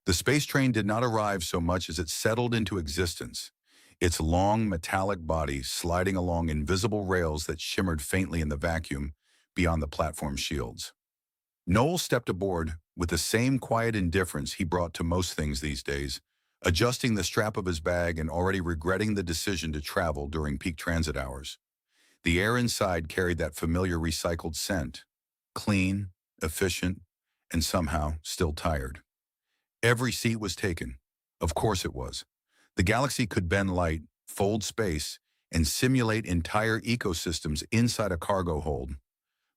The space train did not arrive so much as it settled into existence, its long metallic body sliding along invisible rails that shimmered faintly in the vacuum beyond the platform shields. Noel stepped aboard with the same quiet indifference he brought to most things these days, adjusting the strap of his bag and already regretting the decision to travel during peak transit hours. The air inside carried that familiar recycled scent, clean, efficient, and somehow still tired. Every seat was taken. Of course it was. The galaxy could bend light, fold space, and simulate entire ecosystems inside a cargo hold.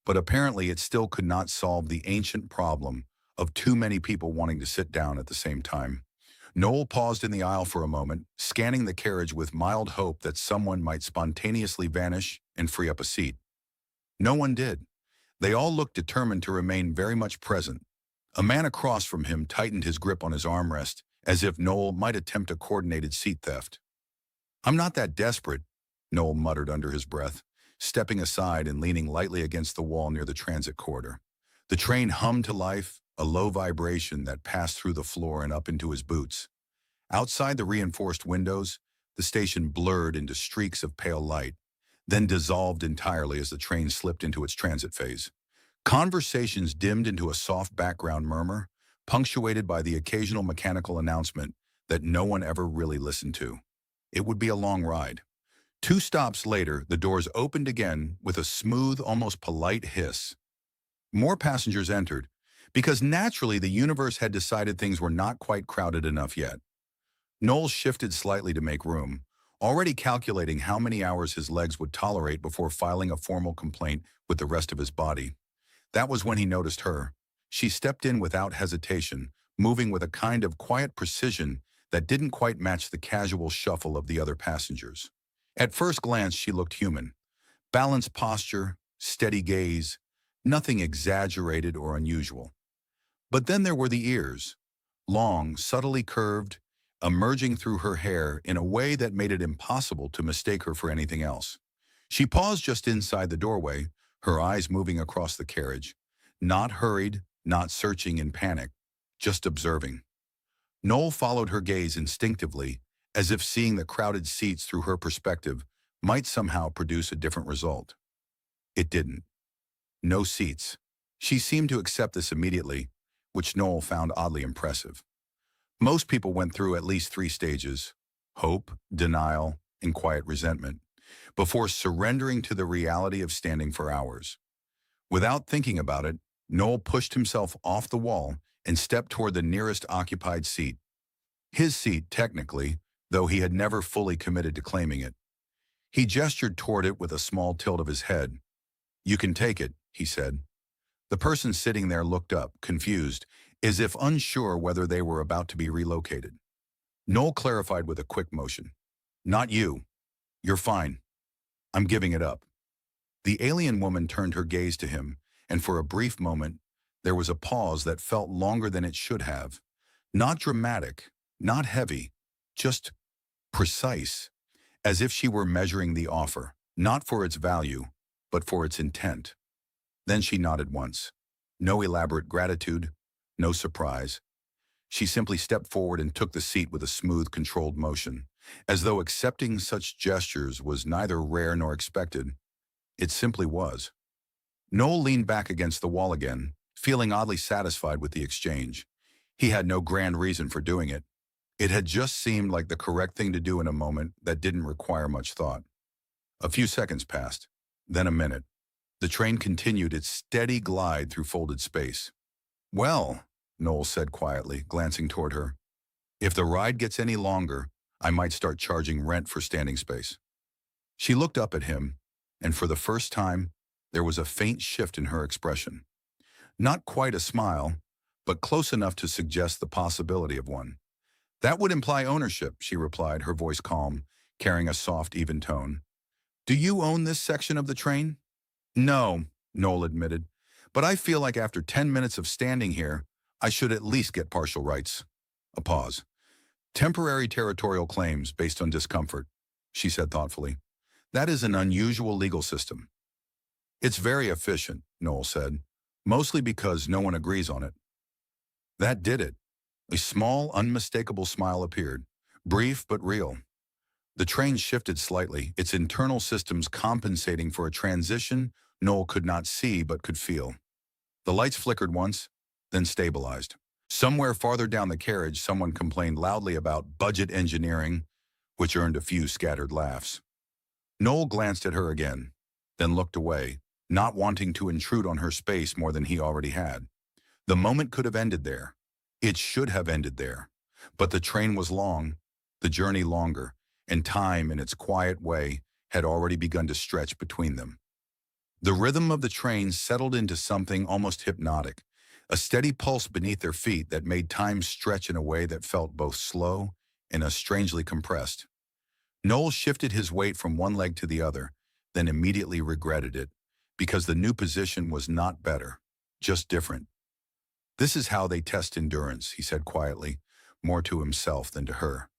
But apparently it still could not solve the ancient problem of too many people wanting to sit down at the same time. Noel paused in the aisle for a moment, scanning the carriage with mild hope that someone might spontaneously vanish and free up a seat. No one did. They all looked determined to remain very much present. A man across from him tightened his grip on his armrest, as if Noel might attempt a coordinated seat theft. "I'm not that desperate," Noel muttered under his breath, stepping aside and leaning lightly against the wall near the transit corridor. The train hummed to life, a low vibration that passed through the floor and up into his boots. Outside the reinforced windows, the station blurred into streaks of pale light, then dissolved entirely as the train slipped into its transit phase. Conversations dimmed into a soft background murmur, punctuated by the occasional mechanical announcement that no one ever really listened to. It would be a long ride. 2 stops later, the doors opened again with a smooth, almost polite hiss. More passengers entered, because naturally the universe had decided things were not quite crowded enough yet. Noel shifted slightly to make room, already calculating how many hours his legs would tolerate before filing a formal complaint with the rest of his body. That was when he noticed her. She stepped in without hesitation, moving with a kind of quiet precision that didn't quite match the casual shuffle of the other passengers. At first glance, she looked human. Balanced posture, steady gaze, nothing exaggerated or unusual. But then there were the ears, long, subtly curved, emerging through her hair in a way that made it impossible to mistake her for anything else. She paused just inside the doorway, her eyes moving across the carriage, not hurried, not searching in panic, just observing. Noel followed her gaze instinctively, as if seeing the crowded seats through her perspective might somehow produce a different result. It didn't. No seats. She seemed to accept this immediately, which Noel found oddly impressive. Most people went through at least 3 stages: hope, denial, and quiet resentment, before surrendering to the reality of standing for hours. Without thinking about it, Noel pushed himself off the wall and stepped toward the nearest occupied seat. His seat, technically, though he had never fully committed to claiming it. He gestured toward it with a small tilt of his head. "You can take it," he said. The person sitting there looked up, confused, as if unsure whether they were about to be relocated. Noel clarified with a quick motion. "Not you. You're fine. I'm giving it up." The alien woman turned her gaze to him, and for a brief moment, there was a pause that felt longer than it should have. Not dramatic, not heavy, just precise, as if she were measuring the offer, not for its value, but for its intent. Then she nodded once. No elaborate gratitude, no surprise. She simply stepped forward and took the seat with a smooth, controlled motion, as though accepting such gestures was neither rare nor expected. It simply was. Noel leaned back against the wall again, feeling oddly satisfied with the exchange. He had no grand reason for doing it. It had just seemed like the correct thing to do in a moment that didn't require much thought. A few seconds passed, then a minute. The train continued its steady glide through folded space. "Well," Noel said quietly, glancing toward her, "if the ride gets any longer, I might start charging rent for standing space." She looked up at him, and for the first time, there was a faint shift in her expression. Not quite a smile, but close enough to suggest the possibility of one. "That would imply ownership," she replied, her voice calm, carrying a soft, even tone. "Do you own this section of the train?" "No," Noel admitted, "but I feel like after 10 minutes of standing here, I should at least get partial rights." A pause. "Temporary territorial claims based on discomfort," she said thoughtfully. "That is an unusual legal system." "It's very efficient," Noel said, "mostly because no one agrees on it." That did it. A small, unmistakable smile appeared, brief but real. The train shifted slightly, its internal systems compensating for a transition Noel could not see but could feel. The lights flickered once, then stabilized. Somewhere farther down the carriage, someone complained loudly about budget engineering, which earned a few scattered laughs. Noel glanced at her again, then looked away, not wanting to intrude on her space more than he already had. The moment could have ended there. It should have ended there. But the train was long, the journey longer, and time, in its quiet way, had already begun to stretch between them. The rhythm of the train settled into something almost hypnotic, a steady pulse beneath their feet that made time stretch in a way that felt both slow and strangely compressed. Noel shifted his weight from one leg to the other, then immediately regretted it, because the new position was not better, just different. "This is how they test endurance," he said quietly, more to himself than to her.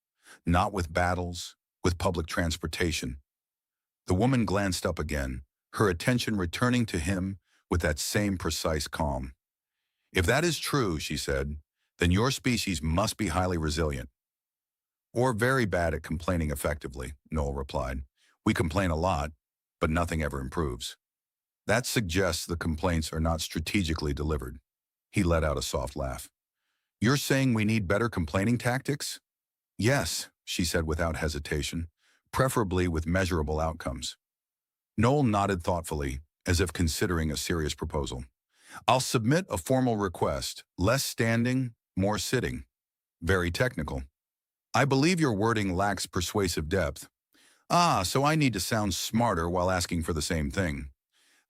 "Not with battles, with public transportation." The woman glanced up again, her attention returning to him with that same precise calm. "If that is true," she said, "then your species must be highly resilient." "Or very bad at complaining effectively," Noel replied. "We complain a lot, but nothing ever improves." "That suggests the complaints are not strategically delivered." He let out a soft laugh. "You're saying we need better complaining tactics?" "Yes," she said without hesitation, "preferably with measurable outcomes." Noel nodded thoughtfully, as if considering a serious proposal. "I'll submit a formal request. Less standing, more sitting." "Very technical." "I believe your wording lacks persuasive depth." "Ah, so I need to sound smarter while asking for the same thing."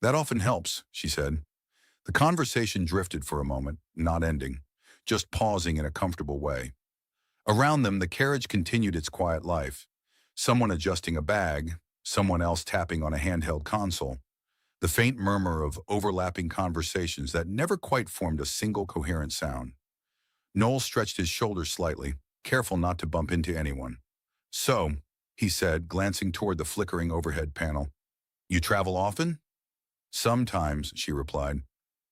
"That often helps," she said. The conversation drifted for a moment, not ending, just pausing in a comfortable way. Around them, the carriage continued its quiet life. Someone adjusting a bag, someone else tapping on a handheld console. The faint murmur of overlapping conversations that never quite formed a single coherent sound. Noel stretched his shoulders slightly, careful not to bump into anyone. "So," he said, glancing toward the flickering overhead panel, "you travel often?" "Sometimes," she replied.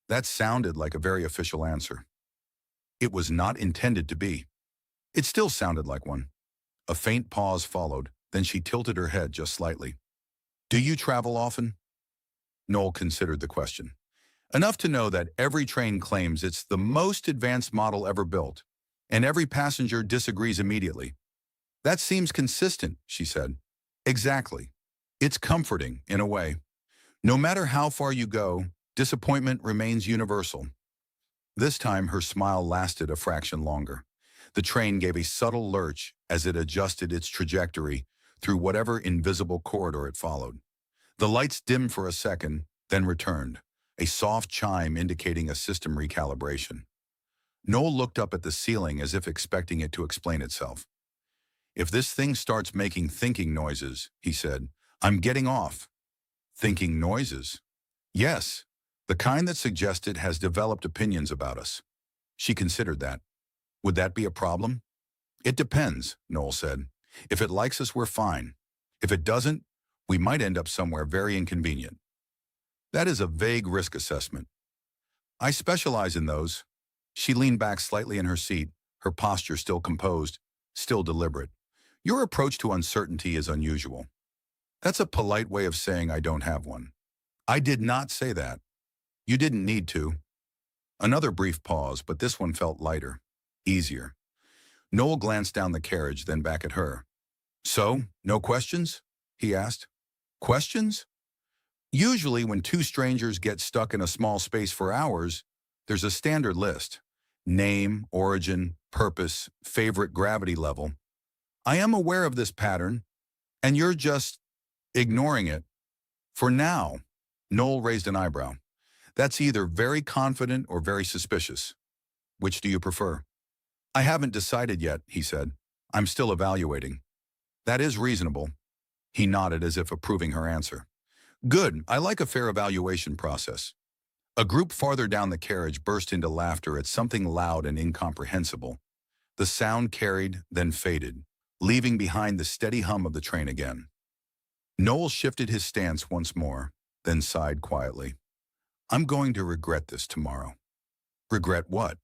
That sounded like a very official answer. It was not intended to be. It still sounded like one. A faint pause followed, then she tilted her head just slightly. "Do you travel often?" Noel considered the question. "Enough to know that every train claims it's the most advanced model ever built, and every passenger disagrees immediately." "That seems consistent," she said. "Exactly. It's comforting, in a way. No matter how far you go, disappointment remains universal." This time her smile lasted a fraction longer. The train gave a subtle lurch as it adjusted its trajectory through whatever invisible corridor it followed. The lights dimmed for a second, then returned, a soft chime indicating a system recalibration. Noel looked up at the ceiling as if expecting it to explain itself. "If this thing starts making thinking noises," he said, "I'm getting off." "Thinking noises?" "Yes, the kind that suggests it has developed opinions about us." She considered that. "Would that be a problem?" "It depends," Noel said. "If it likes us, we're fine. If it doesn't, we might end up somewhere very inconvenient." "That is a vague risk assessment." "I specialize in those." She leaned back slightly in her seat, her posture still composed, still deliberate. "Your approach to uncertainty is unusual." "That's a polite way of saying I don't have one." "I did not say that." "You didn't need to." Another brief pause, but this one felt lighter, easier. Noel glanced down the carriage, then back at her. "So, no questions?" he asked. "Questions?" "Usually when two strangers get stuck in a small space for hours, there's a standard list. Name, origin, purpose, favorite gravity level. I am aware of this pattern, and you're just ignoring it. For now." Noel raised an eyebrow. "That's either very confident or very suspicious. Which do you prefer?" "I haven't decided yet," he said. "I'm still evaluating." "That is reasonable." He nodded as if approving her answer. "Good, I like a fair evaluation process." A group farther down the carriage burst into laughter at something loud and incomprehensible. The sound carried, then faded, leaving behind the steady hum of the train again. Noel shifted his stance once more, then sighed quietly. "I'm going to regret this tomorrow." "Regret what?"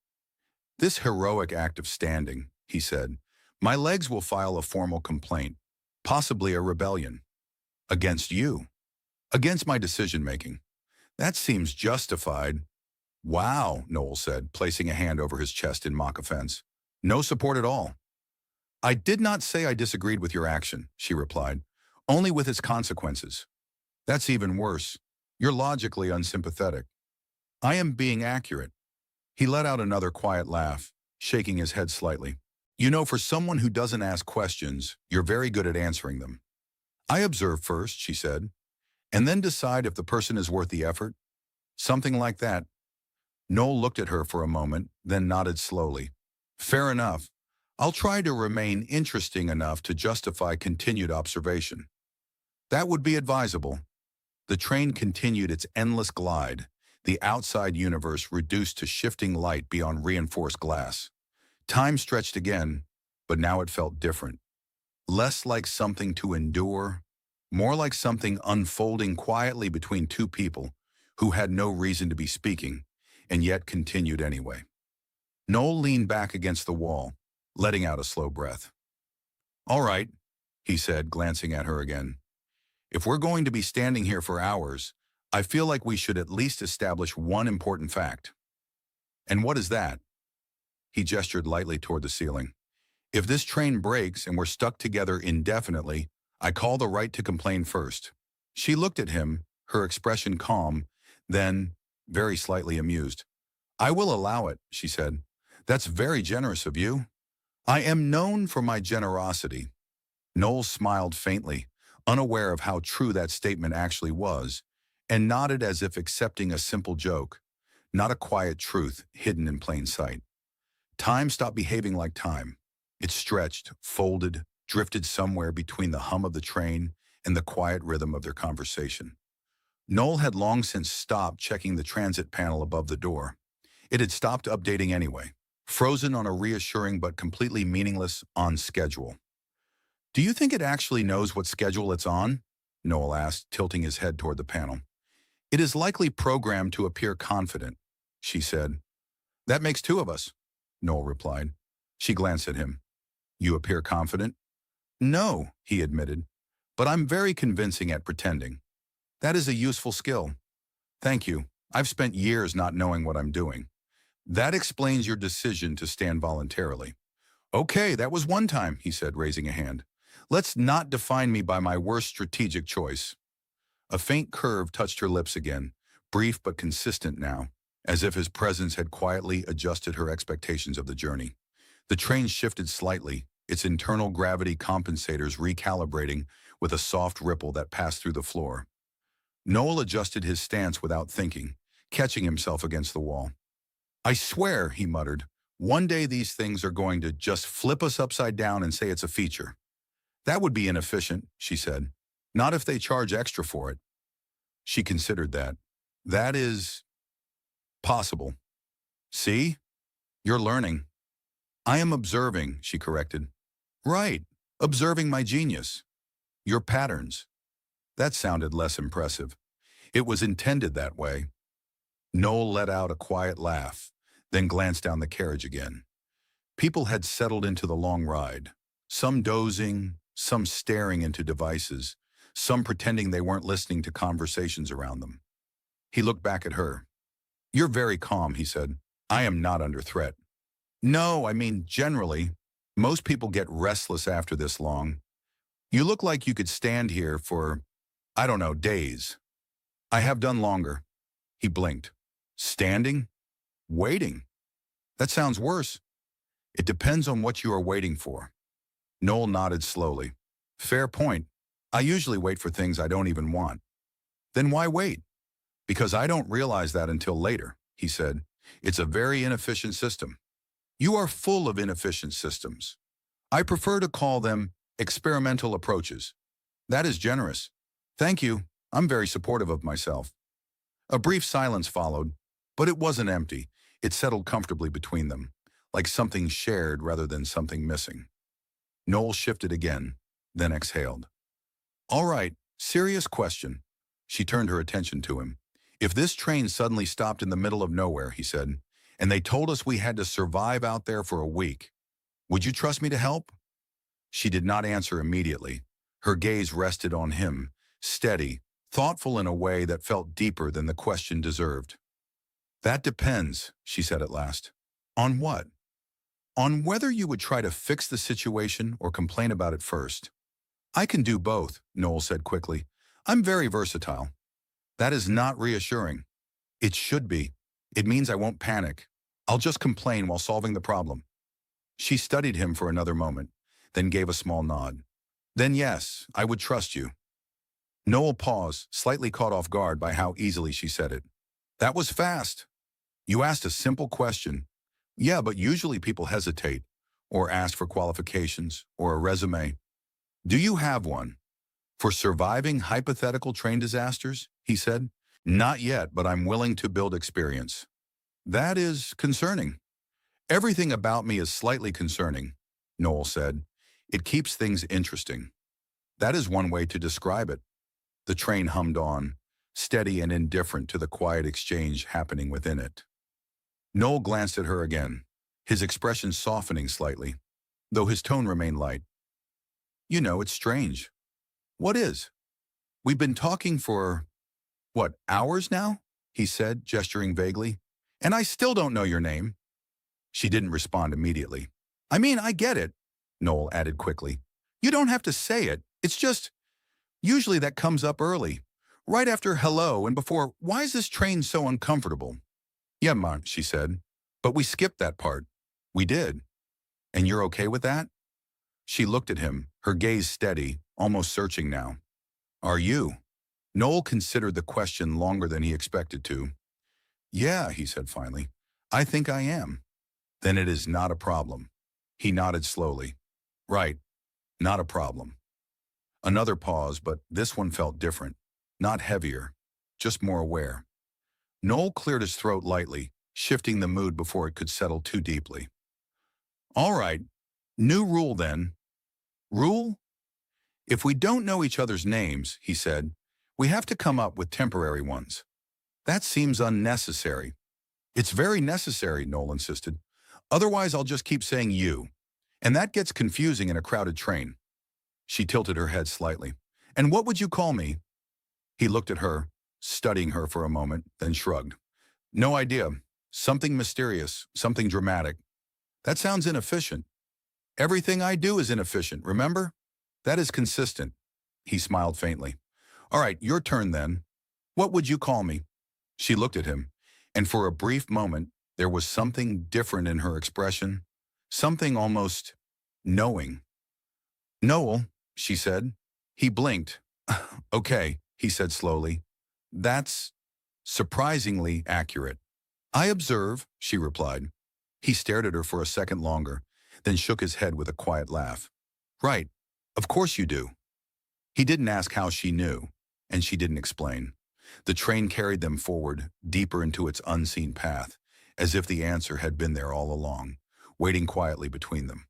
This heroic act of standing, he said, my legs will file a formal complaint, possibly a rebellion. Against you. Against my decision-making. That seems justified. Wow, Noel said, placing a hand over his chest in mock offense. No support at all. I did not say I disagreed with your action, she replied, only with its consequences. That's even worse. You're logically unsympathetic. I am being accurate. He let out another quiet laugh, shaking his head slightly. You know, for someone who doesn't ask questions, you're very good at answering them. I observe first, she said, and then decide if the person is worth the effort. Something like that. Noel looked at her for a moment, then nodded slowly. Fair enough. I'll try to remain interesting enough to justify continued observation. That would be advisable. The train continued its endless glide, the outside universe reduced to shifting light beyond reinforced glass. Time stretched again, but now it felt different. Less like something to endure, more like something unfolding quietly between two people who had no reason to be speaking, and yet continued anyway. Noel leaned back against the wall, letting out a slow breath. All right, he said, glancing at her again. If we're going to be standing here for hours, I feel like we should at least establish one important fact. And what is that? He gestured lightly toward the ceiling. If this train breaks and we're stuck together indefinitely, I call the right to complain first. She looked at him, her expression calm, then very slightly amused. I will allow it, she said. That's very generous of you. I am known for my generosity. Noel smiled faintly, unaware of how true that statement actually was, and nodded as if accepting a simple joke, not a quiet truth hidden in plain sight. Time stopped behaving like time. It stretched, folded, drifted somewhere between the hum of the train and the quiet rhythm of their conversation. Noel had long since stopped checking the transit panel above the door. It had stopped updating anyway, frozen on a reassuring but completely meaningless on schedule. Do you think it actually knows what schedule it's on? Noel asked, tilting his head toward the panel. It is likely programmed to appear confident, she said. That makes two of us, Noel replied. She glanced at him. You appear confident? No, he admitted, but I'm very convincing at pretending. That is a useful skill. Thank you. I've spent years not knowing what I'm doing. That explains your decision to stand voluntarily. Okay, that was one time, he said, raising a hand. Let's not define me by my worst strategic choice. A faint curve touched her lips again, brief but consistent now, as if his presence had quietly adjusted her expectations of the journey. The train shifted slightly, its internal gravity compensators recalibrating with a soft ripple that passed through the floor. Noel adjusted his stance without thinking, catching himself against the wall. I swear, he muttered, one day these things are going to just flip us upside down and say it's a feature. That would be inefficient, she said. Not if they charge extra for it. She considered that. That is possible. See? You're learning. I am observing, she corrected. Right, observing my genius. Your patterns. That sounded less impressive. It was intended that way. Noel let out a quiet laugh, then glanced down the carriage again. People had settled into the long ride, some dozing, some staring into devices, some pretending they weren't listening to conversations around them. He looked back at her. You're very calm, he said. I am not under threat. No, I mean, generally, most people get restless after this long. You look like you could stand here for, I don't know, days. I have done longer. He blinked. Standing? Waiting? That sounds worse. It depends on what you are waiting for. Noel nodded slowly. Fair point. I usually wait for things I don't even want. Then why wait? Because I don't realize that until later, he said. It's a very inefficient system. You are full of inefficient systems. I prefer to call them experimental approaches. That is generous. Thank you. I'm very supportive of myself. A brief silence followed, but it wasn't empty. It settled comfortably between them, like something shared rather than something missing. Noel shifted again, then exhaled. All right, serious question. She turned her attention to him. If this train suddenly stopped in the middle of nowhere, he said, and they told us we had to survive out there for a week. Would you trust me to help? She did not answer immediately. Her gaze rested on him, steady, thoughtful in a way that felt deeper than the question deserved. That depends, she said at last. On what? On whether you would try to fix the situation or complain about it first. I can do both, Noel said quickly. I'm very versatile. That is not reassuring. It should be. It means I won't panic. I'll just complain while solving the problem. She studied him for another moment, then gave a small nod. Then yes, I would trust you. Noel paused, slightly caught off guard by how easily she said it. That was fast. You asked a simple question. Yeah, but usually people hesitate, or ask for qualifications, or a resume. Do you have one? For surviving hypothetical train disasters, he said. Not yet, but I'm willing to build experience. That is concerning. Everything about me is slightly concerning, Noel said. It keeps things interesting. That is one way to describe it. The train hummed on, steady and indifferent to the quiet exchange happening within it. Noel glanced at her again, his expression softening slightly, though his tone remained light. You know, it's strange. What is? We've been talking for, what, hours now? He said, gesturing vaguely. And I still don't know your name. She didn't respond immediately. I mean, I get it, Noel added quickly. You don't have to say it. It's just, usually that comes up early, right after hello and before, why is this train so uncomfortable? Yeah, Ma, she said, but we skipped that part. We did. And you're okay with that? She looked at him, her gaze steady, almost searching now. Are you? Noel considered the question longer than he expected to. Yeah, he said finally. I think I am. Then it is not a problem. He nodded slowly. Right, not a problem. Another pause, but this one felt different. Not heavier, just more aware. Noel cleared his throat lightly, shifting the mood before it could settle too deeply. All right, new rule then. Rule? If we don't know each other's names, he said, we have to come up with temporary ones. That seems unnecessary. It's very necessary, Noel insisted. Otherwise, I'll just keep saying you. And that gets confusing in a crowded train. She tilted her head slightly. And what would you call me? He looked at her, studying her for a moment, then shrugged. No idea. Something mysterious, something dramatic. That sounds inefficient. Everything I do is inefficient, remember? That is consistent. He smiled faintly. All right, your turn then. What would you call me? She looked at him, and for a brief moment, there was something different in her expression, something almost knowing. Noel, she said. He blinked. Okay, he said slowly. That's surprisingly accurate. I observe, she replied. He stared at her for a second longer, then shook his head with a quiet laugh. Right, of course you do. He didn't ask how she knew, and she didn't explain. The train carried them forward, deeper into its unseen path, as if the answer had been there all along, waiting quietly between them.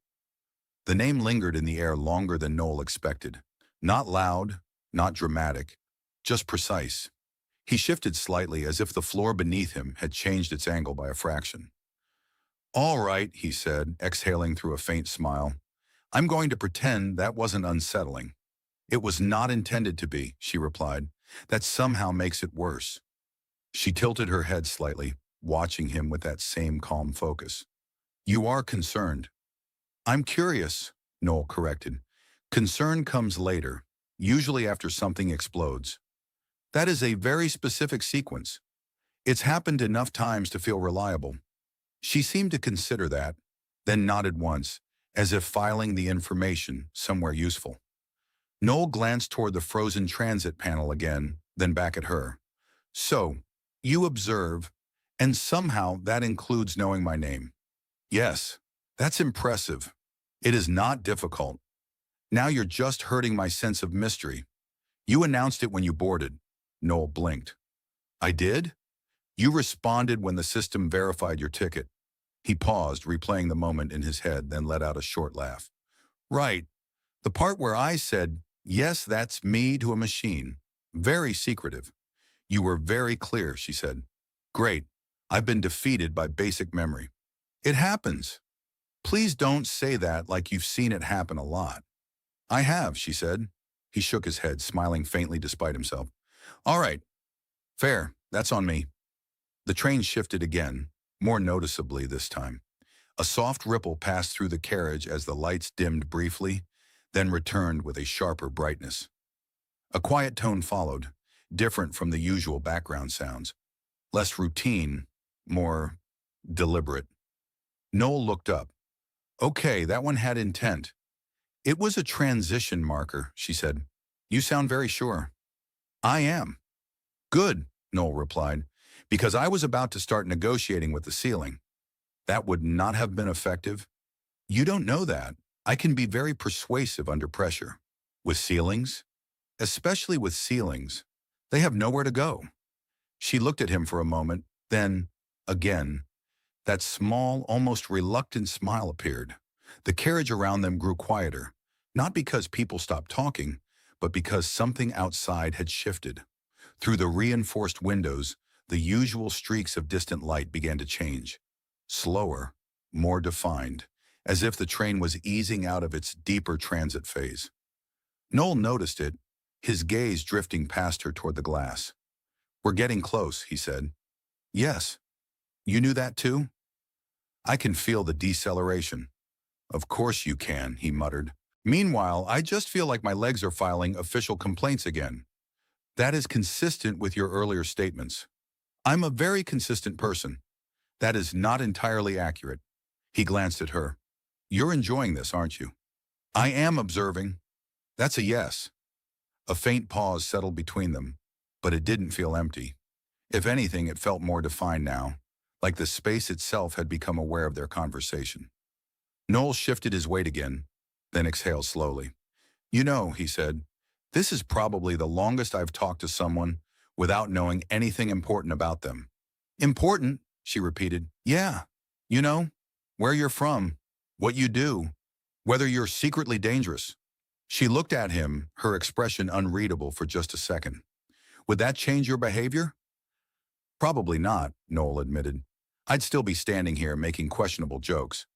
The name lingered in the air longer than Noel expected. Not loud, not dramatic, just precise. He shifted slightly as if the floor beneath him had changed its angle by a fraction. All right, he said, exhaling through a faint smile. I'm going to pretend that wasn't unsettling. It was not intended to be, she replied. That somehow makes it worse. She tilted her head slightly, watching him with that same calm focus. You are concerned. I'm curious, Noel corrected. Concern comes later, usually after something explodes. That is a very specific sequence. It's happened enough times to feel reliable. She seemed to consider that, then nodded once, as if filing the information somewhere useful. Noel glanced toward the frozen transit panel again, then back at her. So, you observe, and somehow that includes knowing my name. Yes, that's impressive. It is not difficult. Now you're just hurting my sense of mystery. You announced it when you boarded. Noel blinked. I did? You responded when the system verified your ticket. He paused, replaying the moment in his head, then let out a short laugh. Right. The part where I said, yes, that's me to a machine. Very secretive. You were very clear, she said. Great. I've been defeated by basic memory. It happens. Please don't say that like you've seen it happen a lot. I have, she said. He shook his head, smiling faintly despite himself. All right, fair. That's on me. The train shifted again, more noticeably this time. A soft ripple passed through the carriage as the lights dimmed briefly, then returned with a sharper brightness. A quiet tone followed, different from the usual background sounds. Less routine, more deliberate. Noel looked up. Okay, that one had intent. It was a transition marker, she said. You sound very sure. I am. Good, Noel replied, because I was about to start negotiating with the ceiling. That would not have been effective. You don't know that. I can be very persuasive under pressure. With ceilings? Especially with ceilings. They have nowhere to go. She looked at him for a moment, then, again, that small, almost reluctant smile appeared. The carriage around them grew quieter, not because people stopped talking, but because something outside had shifted. Through the reinforced windows, the usual streaks of distant light began to change. Slower, more defined, as if the train was easing out of its deeper transit phase. Noel noticed it, his gaze drifting past her toward the glass. We're getting close, he said. Yes. You knew that too? I can feel the deceleration. Of course you can, he muttered. Meanwhile, I just feel like my legs are filing official complaints again. That is consistent with your earlier statements. I'm a very consistent person. That is not entirely accurate. He glanced at her. You're enjoying this, aren't you? I am observing. That's a yes. A faint pause settled between them, but it didn't feel empty. If anything, it felt more defined now, like the space itself had become aware of their conversation. Noel shifted his weight again, then exhaled slowly. You know, he said, this is probably the longest I've talked to someone without knowing anything important about them. Important, she repeated. Yeah. You know, where you're from, what you do, whether you're secretly dangerous. She looked at him, her expression unreadable for just a second. Would that change your behavior? Probably not, Noel admitted. I'd still be standing here making questionable jokes.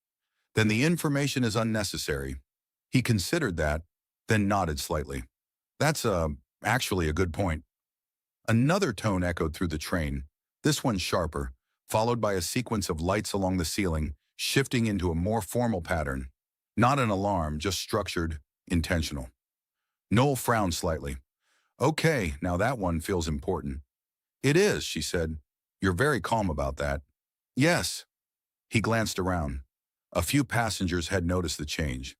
Then the information is unnecessary. He considered that, then nodded slightly. That's actually a good point. Another tone echoed through the train, this one sharper, followed by a sequence of lights along the ceiling, shifting into a more formal pattern. Not an alarm, just structured, intentional. Noel frowned slightly. Okay, now that one feels important. It is, she said. You're very calm about that. Yes. He glanced around. A few passengers had noticed the change,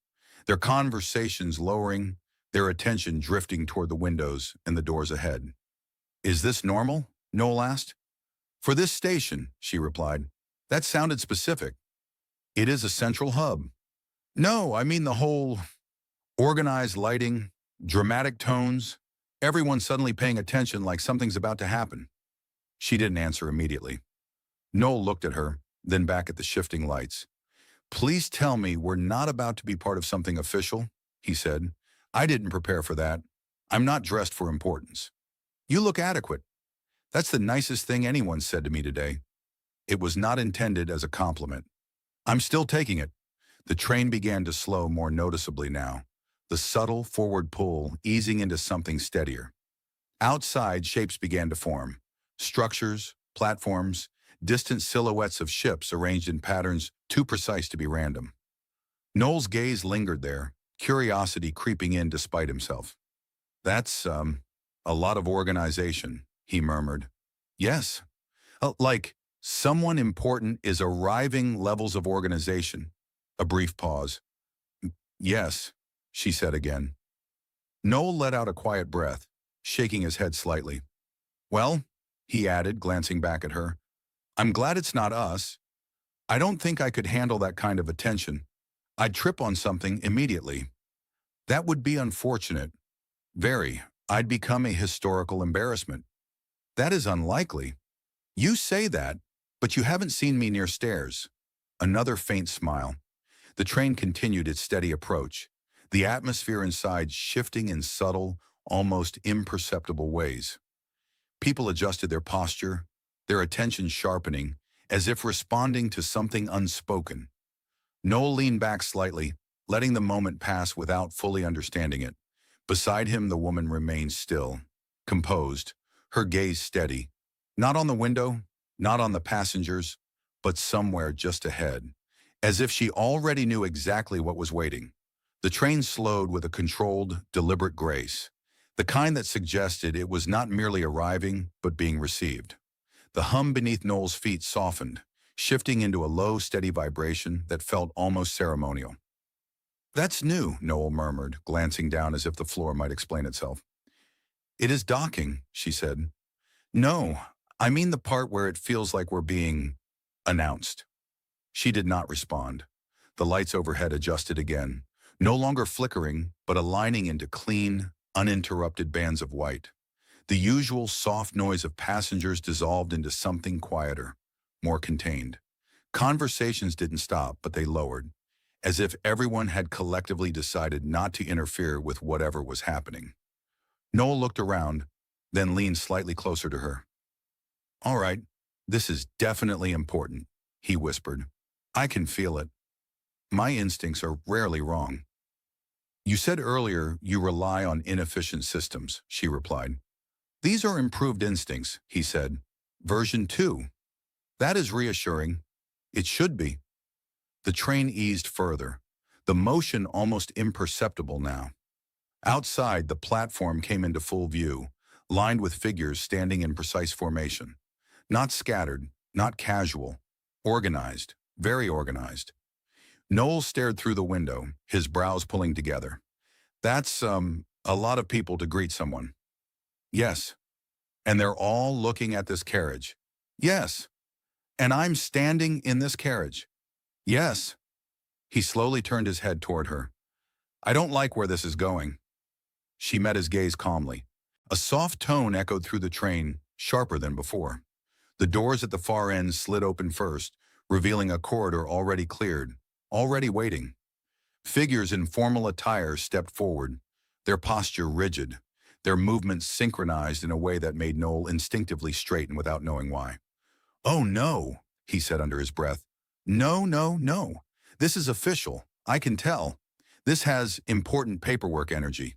their conversations lowering, their attention drifting toward the windows and the doors ahead. Is this normal? Noel asked. For this station, she replied. That sounded specific. It is a central hub. No, I mean the whole organized lighting, dramatic tones, everyone suddenly paying attention like something's about to happen. She didn't answer immediately. Noel looked at her, then back at the shifting lights. Please tell me we're not about to be part of something official, he said. I didn't prepare for that. I'm not dressed for importance. You look adequate. That's the nicest thing anyone said to me today. It was not intended as a compliment. I'm still taking it. The train began to slow more noticeably now, the subtle forward pull easing into something steadier. Outside, shapes began to form. Structures, platforms, distant silhouettes of ships arranged in patterns too precise to be random. Noel's gaze lingered there, curiosity creeping in despite himself. That's, a lot of organization, he murmured. Yes. Like, someone important is arriving levels of organization. A brief pause. Yes, she said again. Noel let out a quiet breath, shaking his head slightly. Well, he added, glancing back at her, I'm glad it's not us. I don't think I could handle that kind of attention. I'd trip on something immediately. That would be unfortunate. Very. I'd become a historical embarrassment. That is unlikely. You say that, but you haven't seen me near stairs. Another faint smile. The train continued its steady approach, the atmosphere inside shifting in subtle, almost imperceptible ways. People adjusted their posture, their attention sharpening as if responding to something unspoken. Noel leaned back slightly, letting the moment pass without fully understanding it. Beside him, the woman remained still, composed, her gaze steady. Not on the window, not on the passengers, but somewhere just ahead, as if she already knew exactly what was waiting. The train slowed with a controlled, deliberate grace, the kind that suggested it was not merely arriving, but being received. The hum beneath Noel's feet softened, shifting into a low, steady vibration that felt almost ceremonial. "That's new," Noel murmured, glancing down as if the floor might explain itself. "It is docking," she said. "No, I mean the part where it feels like we're being announced." She did not respond. The lights overhead adjusted again, no longer flickering, but aligning into clean, uninterrupted bands of white. The usual soft noise of passengers dissolved into something quieter, more contained. Conversations didn't stop, but they lowered, as if everyone had collectively decided not to interfere with whatever was happening. Noel looked around, then leaned slightly closer to her. "All right, this is definitely important," he whispered. "I can feel it. My instincts are rarely wrong." "You said earlier you rely on inefficient systems," she replied. "These are improved instincts," he said. "Version 2. That is reassuring. It should be." The train eased further, the motion almost imperceptible now. Outside, the platform came into full view, lined with figures standing in precise formation. Not scattered, not casual, organized, very organized. Noel stared through the window, his brows pulling together. "That's, a lot of people to greet someone." "Yes. And they're all looking at this carriage." "Yes. And I'm standing in this carriage." "Yes." He slowly turned his head toward her. "I don't like where this is going." She met his gaze calmly. A soft tone echoed through the train, sharper than before. The doors at the far end slid open first, revealing a corridor already cleared, already waiting. Figures in formal attire stepped forward, their posture rigid, their movements synchronized in a way that made Noel instinctively straighten without knowing why. "Oh no," he said under his breath. "No, no, no. This is official. I can tell. This has important paperwork energy."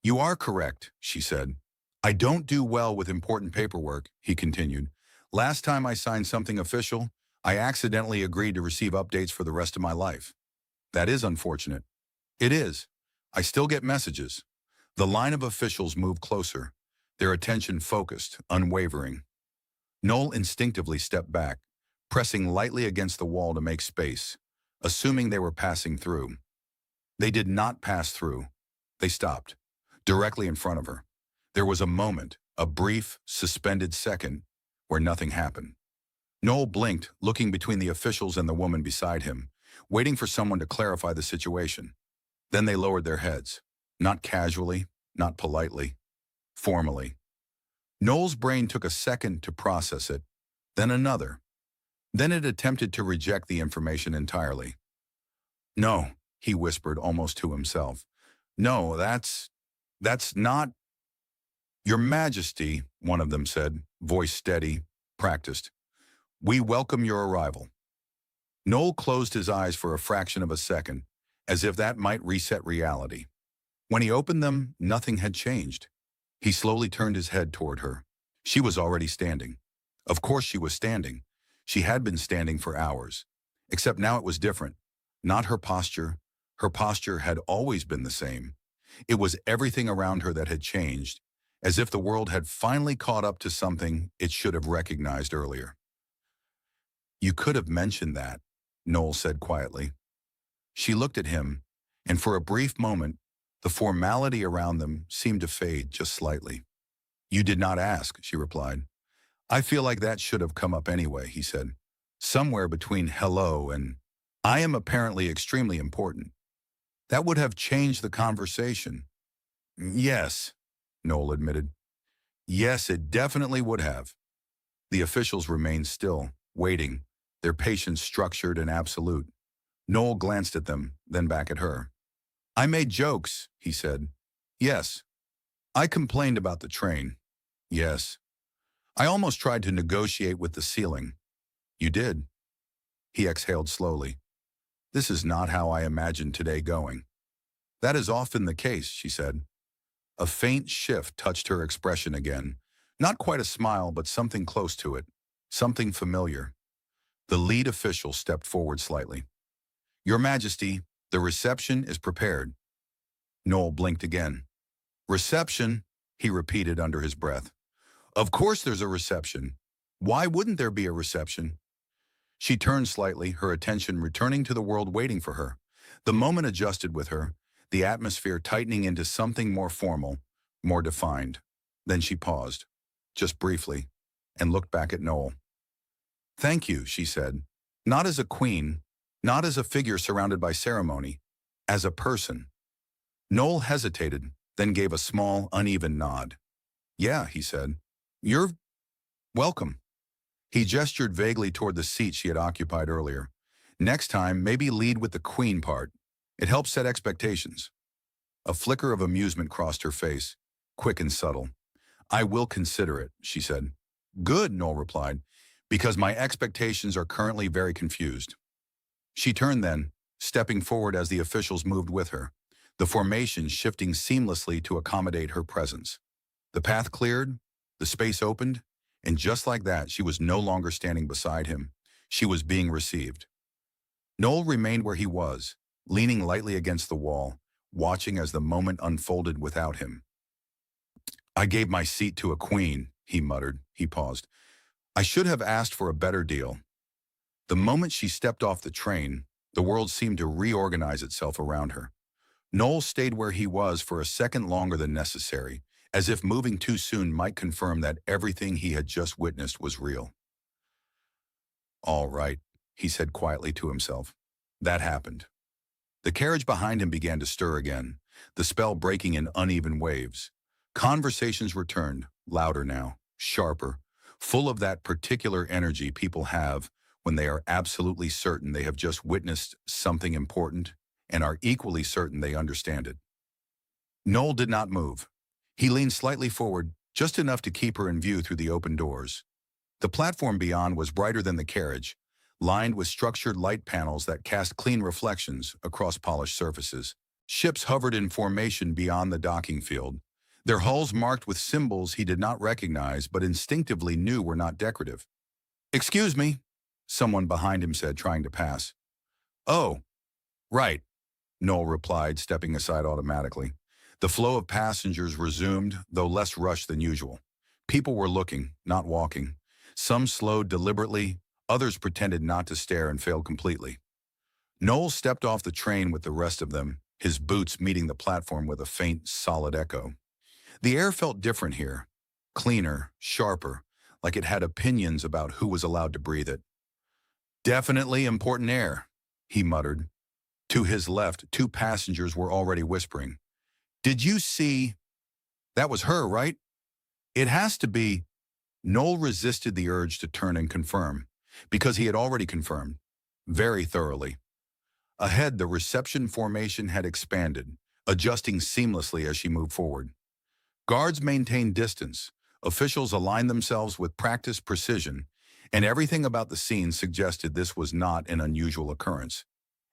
"You are correct," she said. "I don't do well with important paperwork," he continued. "Last time I signed something official, I accidentally agreed to receive updates for the rest of my life. That is unfortunate." "It is. I still get messages." The line of officials moved closer, their attention focused, unwavering. Noel instinctively stepped back, pressing lightly against the wall to make space, assuming they were passing through. They did not pass through. They stopped, directly in front of her. There was a moment, a brief, suspended second, where nothing happened. Noel blinked, looking between the officials and the woman beside him, waiting for someone to clarify the situation. Then they lowered their heads, not casually, not politely, formally. Noel's brain took a second to process it, then another. Then it attempted to reject the information entirely. "No," he whispered almost to himself. "No, that's not—" "Your Majesty," one of them said, voice steady, practiced. "We welcome your arrival." Noel closed his eyes for a fraction of a second, as if that might reset reality. When he opened them, nothing had changed. He slowly turned his head toward her. She was already standing. Of course she was standing. She had been standing for hours. Except now it was different. Not her posture. Her posture had always been the same. It was everything around her that had changed, as if the world had finally caught up to something it should have recognized earlier. "You could have mentioned that," Noel said quietly. She looked at him, and for a brief moment, the formality around them seemed to fade just slightly. "You did not ask," she replied. "I feel like that should have come up anyway," he said. "Somewhere between hello and I am apparently extremely important. That would have changed the conversation." "Yes," Noel admitted. "Yes, it definitely would have." The officials remained still, waiting, their patience structured and absolute. Noel glanced at them, then back at her. "I made jokes," he said. "Yes." "I complained about the train." "Yes." "I almost tried to negotiate with the ceiling." You did. He exhaled slowly. This is not how I imagined today going. That is often the case, she said. A faint shift touched her expression again. Not quite a smile, but something close to it. Something familiar. The lead official stepped forward slightly. Your Majesty, the reception is prepared. Noel blinked again. Reception, he repeated under his breath. Of course there's a reception. Why wouldn't there be a reception? She turned slightly, her attention returning to the world waiting for her. The moment adjusted with her, the atmosphere tightening into something more formal, more defined. Then she paused, just briefly, and looked back at Noel. Thank you, she said. Not as a queen, not as a figure surrounded by ceremony, as a person. Noel hesitated, then gave a small, uneven nod. Yeah, he said. You're welcome. He gestured vaguely toward the seat she had occupied earlier. Next time, maybe lead with the queen part. It helps set expectations. A flicker of amusement crossed her face, quick and subtle. I will consider it, she said. Good, Noel replied, because my expectations are currently very confused. She turned then, stepping forward as the officials moved with her, the formation shifting seamlessly to accommodate her presence. The path cleared, the space opened, and just like that, she was no longer standing beside him. She was being received. Noel remained where he was, leaning lightly against the wall, watching as the moment unfolded without him. I gave my seat to a queen, he muttered. He paused. I should have asked for a better deal. The moment she stepped off the train, the world seemed to reorganize itself around her. Noel stayed where he was for a second longer than necessary, as if moving too soon might confirm that everything he had just witnessed was real. All right, he said quietly to himself. That happened. The carriage behind him began to stir again, the spell breaking in uneven waves. Conversations returned, louder now, sharper, full of that particular energy people have when they are absolutely certain they have just witnessed something important and are equally certain they understand it. Noel did not move. He leaned slightly forward, just enough to keep her in view through the open doors. The platform beyond was brighter than the carriage, lined with structured light panels that cast clean reflections across polished surfaces. Ships hovered in formation beyond the docking field, their hulls marked with symbols he did not recognize but instinctively knew were not decorative. Excuse me, someone behind him said, trying to pass. Oh, right, Noel replied, stepping aside automatically. The flow of passengers resumed, though less rushed than usual. People were looking, not walking. Some slowed deliberately, others pretended not to stare and failed completely. Noel stepped off the train with the rest of them, his boots meeting the platform with a faint, solid echo. The air felt different here, cleaner, sharper, like it had opinions about who was allowed to breathe it. Definitely important air, he muttered. To his left, two passengers were already whispering. Did you see? That was her, right? It has to be. Noel resisted the urge to turn and confirm, because he had already confirmed, very thoroughly. Ahead, the reception formation had expanded, adjusting seamlessly as she moved forward. Guards maintained distance, officials aligned themselves with practiced precision, and everything about the scene suggested this was not an unusual occurrence,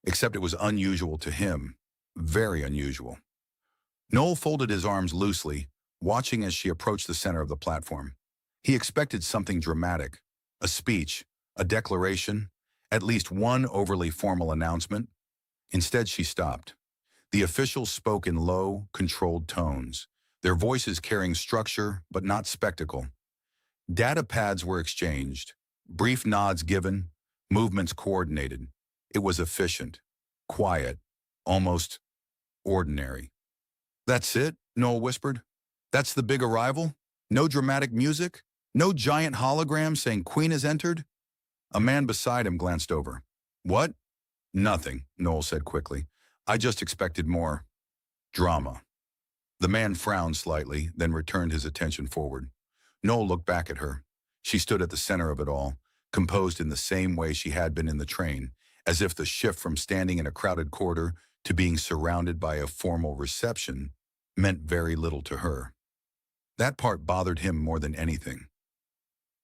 except it was unusual to him, very unusual. Noel folded his arms loosely, watching as she approached the center of the platform. He expected something dramatic, a speech, a declaration, at least one overly formal announcement. Instead, she stopped. The officials spoke in low, controlled tones, their voices carrying structure but not spectacle. Data pads were exchanged, brief nods given, movements coordinated. It was efficient, quiet, almost ordinary. That's it, Noel whispered. That's the big arrival? No dramatic music? No giant hologram saying Queen has entered? A man beside him glanced over. What? Nothing, Noel said quickly. I just expected more drama. The man frowned slightly, then returned his attention forward. Noel looked back at her. She stood at the center of it all, composed in the same way she had been in the train, as if the shift from standing in a crowded corridor to being surrounded by a formal reception meant very little to her. That part bothered him more than anything.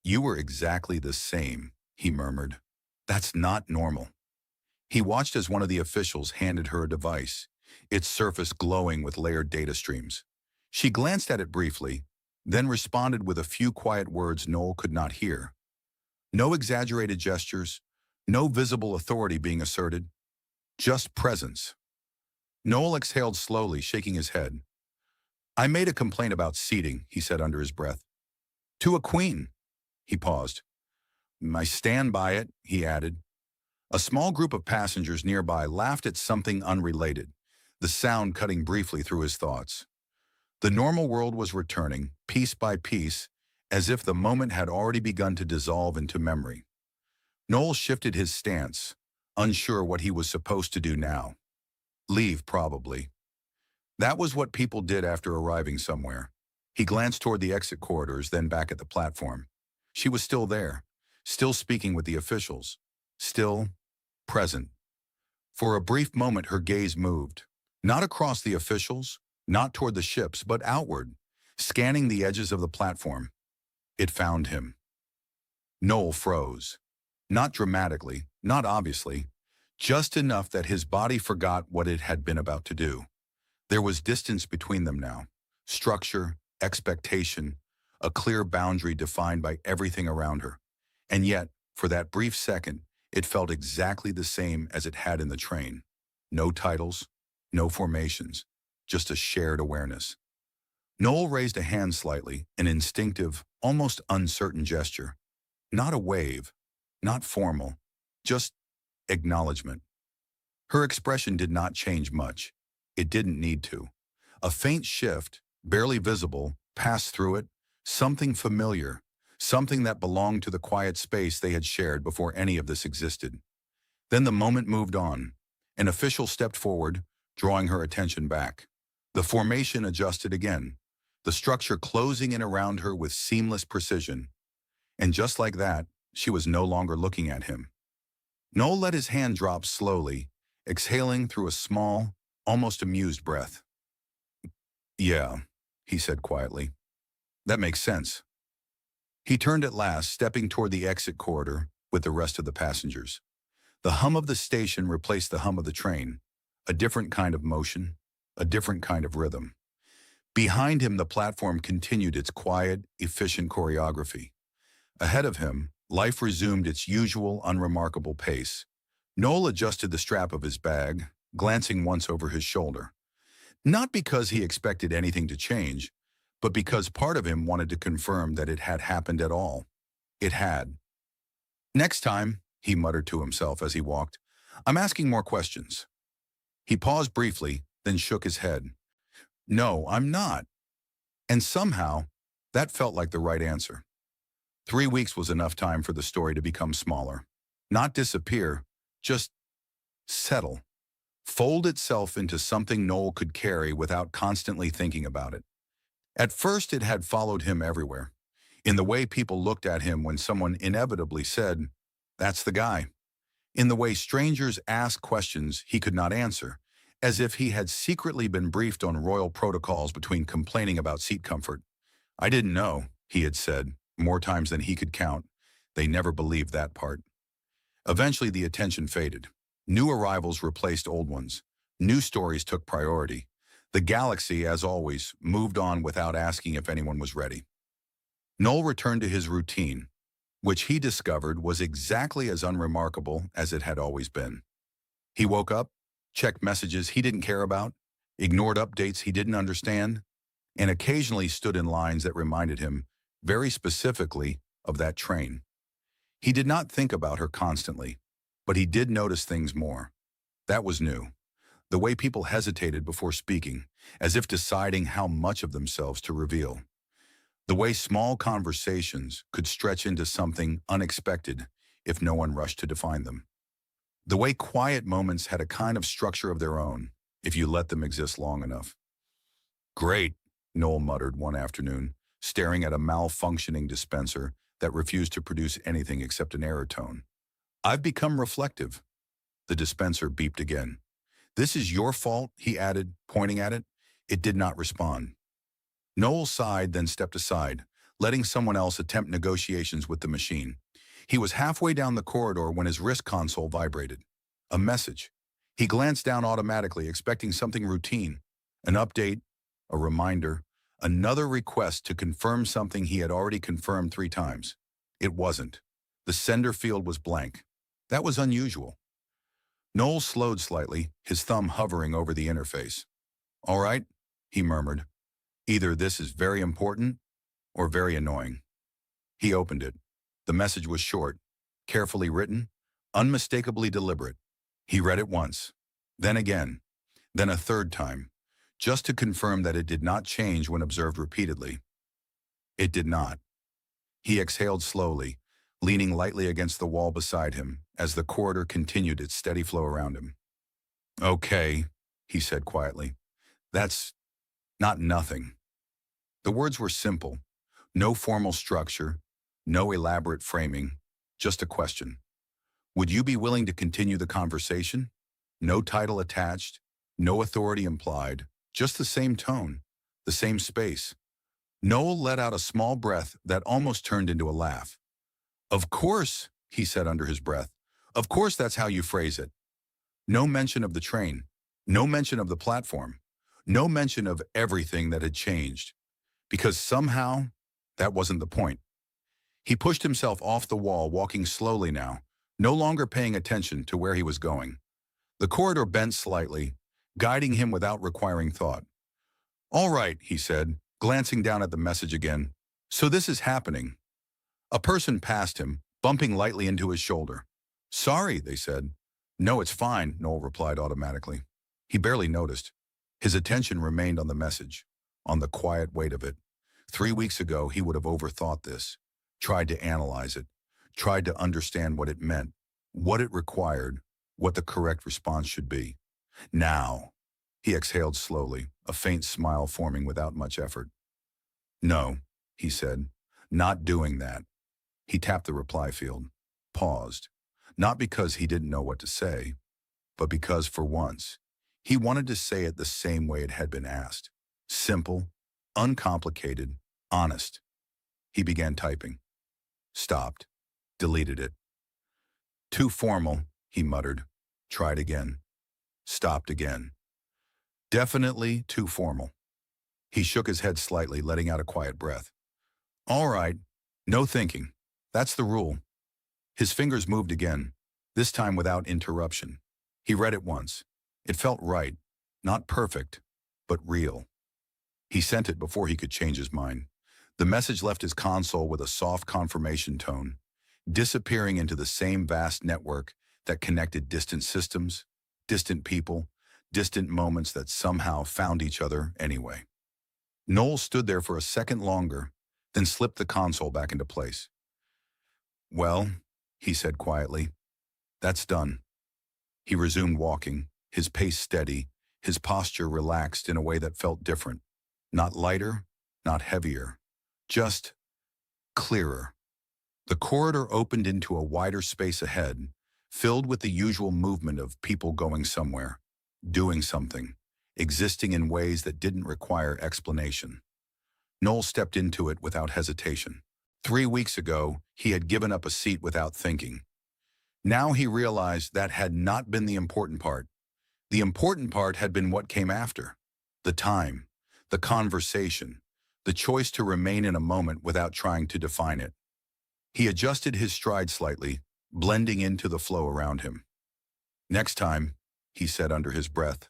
You were exactly the same, he murmured. That's not normal. He watched as one of the officials handed her a device, its surface glowing with layered data streams. She glanced at it briefly, then responded with a few quiet words Noel could not hear. No exaggerated gestures, no visible authority being asserted, just presence. Noel exhaled slowly, shaking his head. I made a complaint about seating, he said under his breath. To a queen. He paused. I stand by it, he added. A small group of passengers nearby laughed at something unrelated, the sound cutting briefly through his thoughts. The normal world was returning, piece by piece, as if the moment had already begun to dissolve into memory. Noel shifted his stance, unsure what he was supposed to do now. Leave, probably. That was what people did after arriving somewhere. He glanced toward the exit corridors, then back at the platform. She was still there, still speaking with the officials, still present. For a brief moment, her gaze moved, not across the officials, not toward the ships, but outward, scanning the edges of the platform. It found him. Noel froze. Not dramatically, not obviously, just enough that his body forgot what it had been about to do. There was distance between them now, structure, expectation, a clear boundary defined by everything around her. And yet, for that brief second, it felt exactly the same as it had in the train. No titles, no formations, just a shared awareness. Noel raised a hand slightly, an instinctive, almost uncertain gesture. Not a wave, not formal, just acknowledgement. Her expression did not change much. It didn't need to. A faint shift, barely visible, passed through it, something familiar, something that belonged to the quiet space they had shared before any of this existed. Then the moment moved on. An official stepped forward, drawing her attention back. The formation adjusted again, the structure closing in around her with seamless precision. And just like that, she was no longer looking at him. Noel let his hand drop slowly, exhaling through a small, almost amused breath. Yeah, he said quietly. That makes sense. He turned at last, stepping toward the exit corridor with the rest of the passengers. The hum of the station replaced the hum of the train, a different kind of motion, a different kind of rhythm. Behind him, the platform continued its quiet, efficient choreography. Ahead of him, life resumed its usual, unremarkable pace. Noel adjusted the strap of his bag, glancing once over his shoulder. Not because he expected anything to change, but because part of him wanted to confirm that it had happened at all. It had. Next time, he muttered to himself as he walked, I'm asking more questions. He paused briefly, then shook his head. No, I'm not. And somehow, that felt like the right answer. 3 weeks was enough time for the story to become smaller. Not disappear, just settle. Fold itself into something Noel could carry without constantly thinking about it. At first, it had followed him everywhere, in the way people looked at him when someone inevitably said, that's the guy. In the way strangers asked questions he could not answer, as if he had secretly been briefed on royal protocols between complaining about seat comfort. I didn't know, he had said, more times than he could count. They never believed that part. Eventually, the attention faded. New arrivals replaced old ones. New stories took priority. The galaxy, as always, moved on without asking if anyone was ready. Noel returned to his routine, which he discovered was exactly as unremarkable as it had always been. He woke up, checked messages he didn't care about, ignored updates he didn't understand, and occasionally stood in lines that reminded him, very specifically, of that train. He did not think about her constantly, but he did notice things more. That was new. The way people hesitated before speaking, as if deciding how much of themselves to reveal. The way small conversations could stretch into something unexpected if no one rushed to define them. The way quiet moments had a kind of structure of their own, if you let them exist long enough. Great, Noel muttered one afternoon, staring at a malfunctioning dispenser that refused to produce anything except an error tone. I've become reflective. The dispenser beeped again. This is your fault, he added, pointing at it. It did not respond. Noel sighed, then stepped aside, letting someone else attempt negotiations with the machine. He was halfway down the corridor when his wrist console vibrated. A message. He glanced down automatically, expecting something routine. An update, a reminder, another request to confirm something he had already confirmed 3 times. It wasn't. The sender field was blank. That was unusual. Noel slowed slightly, his thumb hovering over the interface. "All right," he murmured. "Either this is very important or very annoying." He opened it. The message was short, carefully written, unmistakably deliberate. He read it once, then again, then a third time, just to confirm that it did not change when observed repeatedly. It did not. He exhaled slowly, leaning lightly against the wall beside him as the corridor continued its steady flow around him. "Okay," he said quietly. "That's not nothing." The words were simple. No formal structure, no elaborate framing, just a question. Would you be willing to continue the conversation? No title attached, no authority implied, just the same tone, the same space. Noel let out a small breath that almost turned into a laugh. "Of course," he said under his breath. "Of course that's how you phrase it." No mention of the train, no mention of the platform, no mention of everything that had changed. Because somehow, that wasn't the point. He pushed himself off the wall, walking slowly now, no longer paying attention to where he was going. The corridor bent slightly, guiding him without requiring thought. "All right," he said, glancing down at the message again. "So this is happening." A person passed him, bumping lightly into his shoulder. "Sorry," they said. "No, it's fine," Noel replied automatically. He barely noticed. His attention remained on the message, on the quiet weight of it. 3 weeks ago, he would have overthought this, tried to analyze it, tried to understand what it meant, what it required, what the correct response should be. Now, he exhaled slowly, a faint smile forming without much effort. "No," he said, "not doing that." He tapped the reply field, paused, not because he didn't know what to say, but because, for once, he wanted to say it the same way it had been asked. Simple, uncomplicated, honest. He began typing. Stopped. Deleted it. "Too formal," he muttered. Tried again. Stopped again. "Definitely too formal." He shook his head slightly, letting out a quiet breath. "All right. No thinking. That's the rule." His fingers moved again, this time without interruption. He read it once. It felt right. Not perfect, but real. He sent it before he could change his mind. The message left his console with a soft confirmation tone, disappearing into the same vast network that connected distant systems, distant people, distant moments that somehow found each other anyway. Noel stood there for a second longer, then slipped the console back into place. "Well," he said quietly, "that's done." He resumed walking, his pace steady, his posture relaxed in a way that felt different. Not lighter, not heavier, just clearer. The corridor opened into a wider space ahead, filled with the usual movement of people going somewhere, doing something, existing in ways that didn't require explanation. Noel stepped into it without hesitation. 3 weeks ago, he had given up a seat without thinking. Now he realized that had not been the important part. The important part had been what came after. The time, the conversation, the choice to remain in a moment without trying to define it. He adjusted his stride slightly, blending into the flow around him. "Next time," he said under his breath,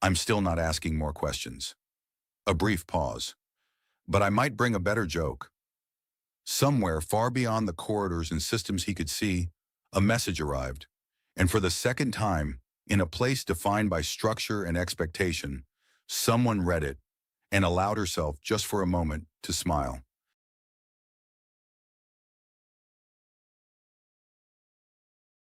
"I'm still not asking more questions." A brief pause. "But I might bring a better joke." Somewhere far beyond the corridors and systems he could see, a message arrived. And for the second time, in a place defined by structure and expectation, someone read it and allowed herself, just for a moment, to smile.